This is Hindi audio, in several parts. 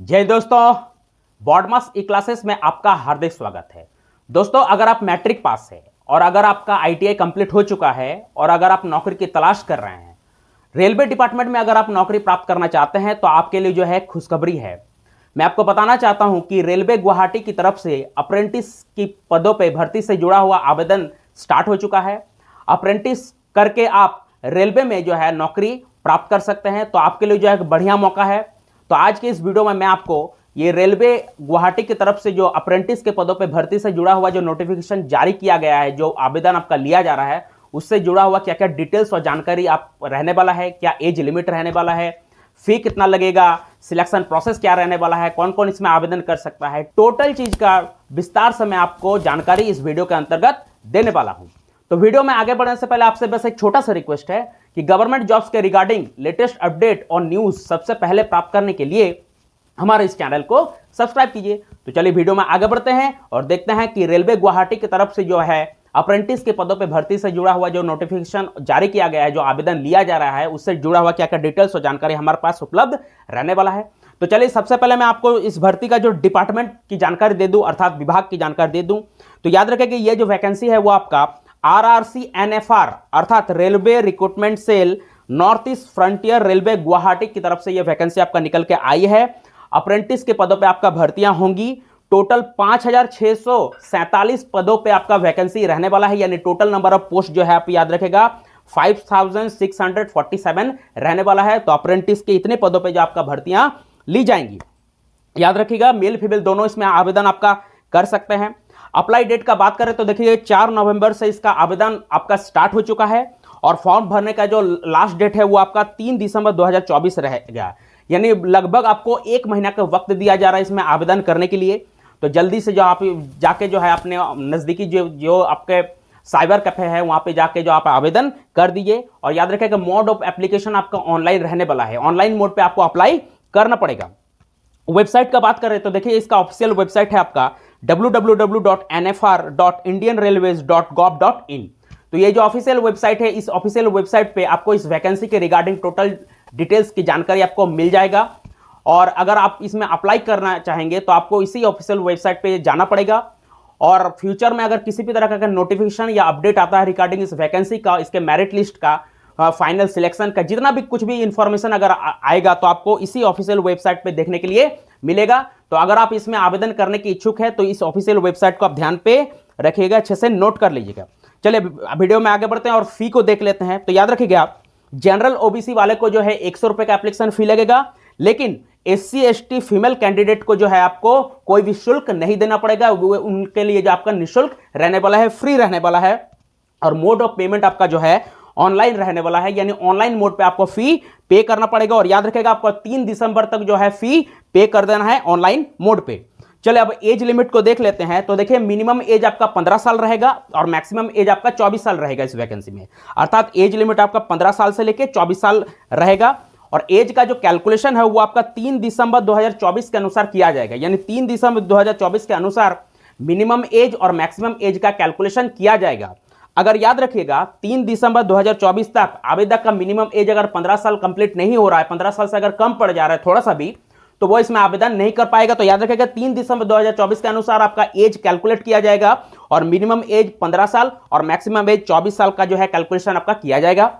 जय दोस्तों, बॉडमास ई क्लासेस में आपका हार्दिक स्वागत है। दोस्तों, अगर आप मैट्रिक पास है और अगर आपका आईटीआई कंप्लीट हो चुका है और अगर आप नौकरी की तलाश कर रहे हैं, रेलवे डिपार्टमेंट में अगर आप नौकरी प्राप्त करना चाहते हैं तो आपके लिए जो है खुशखबरी है। मैं आपको बताना चाहता हूं कि रेलवे गुवाहाटी की तरफ से अप्रेंटिस की पदों पर भर्ती से जुड़ा हुआ आवेदन स्टार्ट हो चुका है। अप्रेंटिस करके आप रेलवे में जो है नौकरी प्राप्त कर सकते हैं, तो आपके लिए जो है एक बढ़िया मौका है। तो आज के इस वीडियो में मैं आपको ये रेलवे गुवाहाटी की तरफ से जो अप्रेंटिस के पदों पे भर्ती से जुड़ा हुआ जो नोटिफिकेशन जारी किया गया है, जो आवेदन आपका लिया जा रहा है, उससे जुड़ा हुआ क्या क्या डिटेल्स और जानकारी आप रहने वाला है, क्या एज लिमिट रहने वाला है, फी कितना लगेगा, सिलेक्शन प्रोसेस क्या रहने वाला है, कौन कौन इसमें आवेदन कर सकता है, टोटल चीज का विस्तार से मैं आपको जानकारी इस वीडियो के अंतर्गत देने वाला हूं। तो वीडियो में आगे बढ़ने से पहले आपसे बस एक छोटा सा रिक्वेस्ट है कि गवर्नमेंट जॉब्स के रिगार्डिंग लेटेस्ट अपडेट और न्यूज सबसे पहले प्राप्त करने के लिए हमारे इस चैनल को सब्सक्राइब कीजिए। तो चलिए वीडियो में आगे बढ़ते हैं और देखते हैं कि रेलवे गुवाहाटी की तरफ से जो है अप्रेंटिस के पदों पर भर्ती से जुड़ा हुआ जो नोटिफिकेशन जारी किया गया है, जो आवेदन लिया जा रहा है, उससे जुड़ा हुआ क्या क्या डिटेल्स और जानकारी हमारे पास उपलब्ध रहने वाला है। तो चलिए सबसे पहले मैं आपको इस भर्ती का जो डिपार्टमेंट की जानकारी दे दूं, अर्थात विभाग की जानकारी दे दूं। तो याद रखें कि ये जो वैकेंसी है वो आपका RRCNFR अर्थात Railway Recruitment Cell North East Frontier Railway Guwahati की तरफ से यह वैकेंसी आपका निकल के आई है। अप्रेंटिस के पदों पे आपका भर्तियां होंगी। टोटल 5647 पदों पे आपका वैकेंसी रहने वाला है, यानी टोटल नंबर ऑफ पोस्ट जो है आप याद रखेगा 5647 रहने वाला है। तो अप्रेंटिस के इतने पदों पे जो आपका भर्तियां ली जाएंगी, याद रखिएगा मेल फीमेल दोनों इसमें आवेदन आपका कर सकते हैं। अप्लाई डेट का बात करें तो देखिए 4 नवंबर से इसका आवेदन आपका स्टार्ट हो चुका है और फॉर्म भरने का जो लास्ट डेट है वो आपका 3 दिसंबर 2024 रहेगा, यानी लगभग आपको 1 महीना का वक्त दिया जा रहा है इसमें आवेदन करने के लिए। तो जल्दी से जो आप जाके जो है अपने नज़दीकी जो आपके साइबर कैफे है वहाँ पे जाके जो आप आवेदन कर दीजिए। और याद रखें कि मोड ऑफ एप्लीकेशन आपका ऑनलाइन रहने वाला है, ऑनलाइन मोड पर आपको अप्लाई करना पड़ेगा। वेबसाइट का बात करें तो देखिए इसका ऑफिशियल वेबसाइट है आपका www.nfr.indianrailways.gov.in। तो ये जो ऑफिशियल वेबसाइट है, इस ऑफिशियल वेबसाइट पे आपको इस वैकेंसी के रिगार्डिंग टोटल डिटेल्स की जानकारी आपको मिल जाएगा। और अगर आप इसमें अप्लाई करना चाहेंगे तो आपको इसी ऑफिशियल वेबसाइट पे जाना पड़ेगा। और फ्यूचर में अगर किसी भी तरह का नोटिफिकेशन या अपडेट आता है रिगार्डिंग इस वैकेंसी का, इसके मेरिट लिस्ट का, फाइनल सिलेक्शन का, जितना भी कुछ भी इंफॉर्मेशन अगर आएगा तो आपको इसी ऑफिशियल वेबसाइट पे देखने के लिए मिलेगा। तो अगर आप इसमें आवेदन करने की इच्छुक है तो इस ऑफिशियल वेबसाइट को आप ध्यान पे रखिएगा, अच्छे से नोट कर लीजिएगा। चलिए वीडियो में आगे बढ़ते हैं और फी को देख लेते हैं। तो याद रखिएगा आप जनरल ओबीसी वाले को जो है 100 रुपए का एप्लीकेशन फी लगेगा, लेकिन SC ST फीमेल कैंडिडेट को जो है आपको कोई भी शुल्क नहीं देना पड़ेगा। उनके लिए जो आपका निःशुल्क रहने वाला है, फ्री रहने वाला है। और मोड ऑफ पेमेंट आपका जो है ऑनलाइन रहने वाला है, यानी ऑनलाइन मोड पे आपको फी पे करना पड़ेगा। और याद रखेगा आपको 3 दिसंबर तक जो है फी पे कर देना है ऑनलाइन मोड पे। चलिए अब एज लिमिट को देख लेते हैं। तो देखिए मिनिमम एज आपका 15 साल रहेगा और मैक्सिमम एज आपका 24 साल रहेगा इस वैकेंसी में, अर्थात एज लिमिट आपका 15 साल से लेकर 24 साल रहेगा। और एज का जो कैलकुलेशन है वो आपका 3 दिसंबर 2024 के अनुसार किया जाएगा, यानी 3 दिसंबर 2024 के अनुसार मिनिमम एज और मैक्सिमम एज का कैलकुलेशन किया जाएगा। अगर याद रखिएगा 3 दिसंबर 2024 तक आवेदक का मिनिमम एज अगर 15 साल कंप्लीट नहीं हो रहा है, 15 साल से अगर कम पड़ जा रहा है थोड़ा सा भी, तो वो इसमें आवेदन नहीं कर पाएगा। तो याद रखिएगा 3 दिसंबर 2024 के अनुसार आपका एज कैलकुलेट किया जाएगा और मिनिमम एज 15 साल और मैक्सिमम एज 24 साल का जो है कैलकुलेशन आपका किया जाएगा।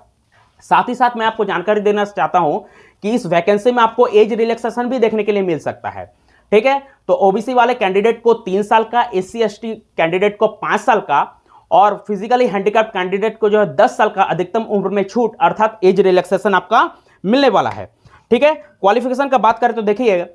साथ ही साथ मैं आपको जानकारी देना चाहता हूं कि इस वैकेंसी में आपको एज रिलैक्सेशन भी देखने के लिए मिल सकता है, ठीक है। तो ओबीसी वाले कैंडिडेट को 3 साल का, SC ST कैंडिडेट को 5 साल का और फिजिकली हैंडीकैप्ड कैंडिडेट को जो है 10 साल का अधिकतम उम्र में छूट अर्थात एज रिलैक्सेशन आपका मिलने वाला है, ठीक है। क्वालिफिकेशन का बात करें तो देखिए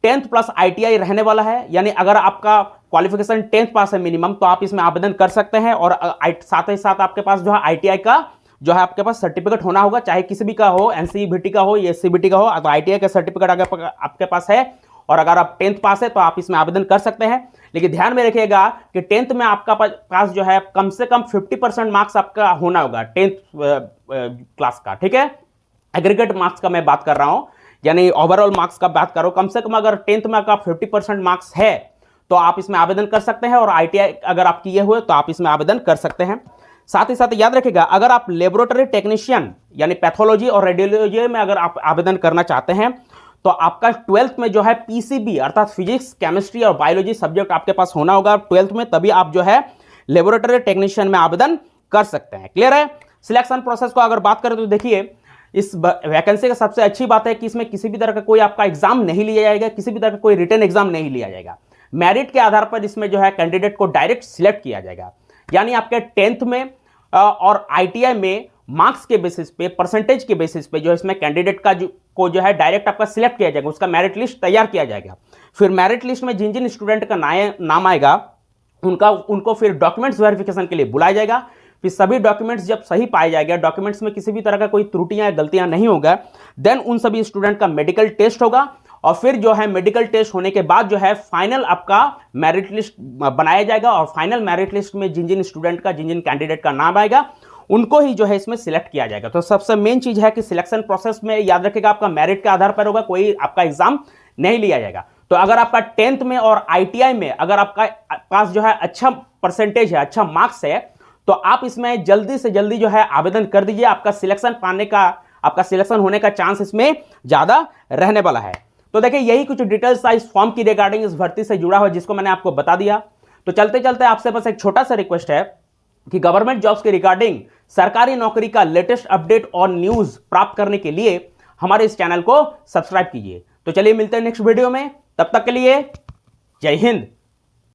10th प्लस ITI रहने वाला है, यानी अगर आपका क्वालिफिकेशन 10th पास है मिनिमम तो आप इसमें आवेदन कर सकते हैं। और साथ ही साथ आपके पास जो है ITI का जो है आपके पास सर्टिफिकेट होना होगा, चाहे किसी भी का हो, NCVT का हो या SCVT का हो, तो ITI का सर्टिफिकेट अगर आपके पास है और अगर आप 10th पास है तो आप इसमें आवेदन कर सकते हैं। लेकिन ध्यान में रखिएगा कि 10th में आपका पास जो है कम से कम 50% मार्क्स आपका होना होगा 10th क्लास का, ठीक है। एग्रीगेट मार्क्स का मैं बात कर रहा हूं, यानी ओवरऑल मार्क्स का बात करो। कम से कम अगर 10th में आपका 50% मार्क्स है तो आप इसमें आवेदन कर सकते हैं। और ITI अगर आप किए हुए तो आप इसमें आवेदन कर सकते हैं। साथ ही साथ याद रखिएगा अगर आप लेबोरेटरी टेक्नीशियन यानी पैथोलॉजी और रेडियोलॉजी में अगर आप आवेदन करना चाहते हैं तो आपका 12th में जो है पीसीबी अर्थात फिजिक्स, केमिस्ट्री और बायोलॉजी सब्जेक्ट आपके पास होना होगा 12th में, तभी आप जो है लेबोरेटरी टेक्नीशियन में आवेदन कर सकते हैं। क्लियर है? सिलेक्शन प्रोसेस को अगर बात करें तो देखिए, इस वैकेंसी का सबसे अच्छी बात है कि इसमें किसी भी तरह का कोई आपका एग्जाम नहीं लिया जाएगा, किसी भी तरह का कोई रिटन एग्जाम नहीं लिया जाएगा। मेरिट के आधार पर इसमें जो है कैंडिडेट को डायरेक्ट सिलेक्ट किया जाएगा, यानी आपके 10th में और आईटीआई में मार्क्स के बेसिस पे, परसेंटेज के बेसिस पे जो है इसमें कैंडिडेट को जो है डायरेक्ट आपका सिलेक्ट किया जाएगा, उसका मेरिट लिस्ट तैयार किया जाएगा। फिर मेरिट लिस्ट में जिन जिन स्टूडेंट का नाम आएगा उनको फिर डॉक्यूमेंट्स वेरिफिकेशन के लिए बुलाया जाएगा। फिर सभी डॉक्यूमेंट्स जब सही पाए जाएगा, डॉक्यूमेंट्स में किसी भी तरह का कोई त्रुटियां या गलतियां नहीं होगा, देन उन सभी स्टूडेंट का मेडिकल टेस्ट होगा और फिर जो है मेडिकल टेस्ट होने के बाद जो है फाइनल आपका मेरिट लिस्ट बनाया जाएगा और फाइनल मेरिट लिस्ट में जिन जिन स्टूडेंट का, जिन जिन कैंडिडेट का नाम आएगा उनको ही जो है इसमें सिलेक्ट किया जाएगा। तो सबसे मेन चीज है कि सिलेक्शन प्रोसेस में याद रखिएगा आपका मेरिट के आधार पर होगा, कोई आपका एग्जाम नहीं लिया जाएगा। तो अगर आपका 10th में और आईटीआई में अगर आपका पास जो है अच्छा परसेंटेज है, अच्छा मार्क्स है, तो आप इसमें जल्दी से जल्दी जो है आवेदन कर दीजिए। आपका सिलेक्शन होने का चांस इसमें ज्यादा रहने वाला है। तो देखिए, यही कुछ डिटेल्स था इस फॉर्म की रिगार्डिंग, इस भर्ती से जुड़ा हुआ, जिसको मैंने आपको बता दिया। तो चलते चलते आपसे बस एक छोटा सा रिक्वेस्ट है कि गवर्नमेंट जॉब्स के रिगार्डिंग सरकारी नौकरी का लेटेस्ट अपडेट और न्यूज प्राप्त करने के लिए हमारे इस चैनल को सब्सक्राइब कीजिए। तो चलिए मिलते हैं नेक्स्ट वीडियो में, तब तक के लिए जय हिंद।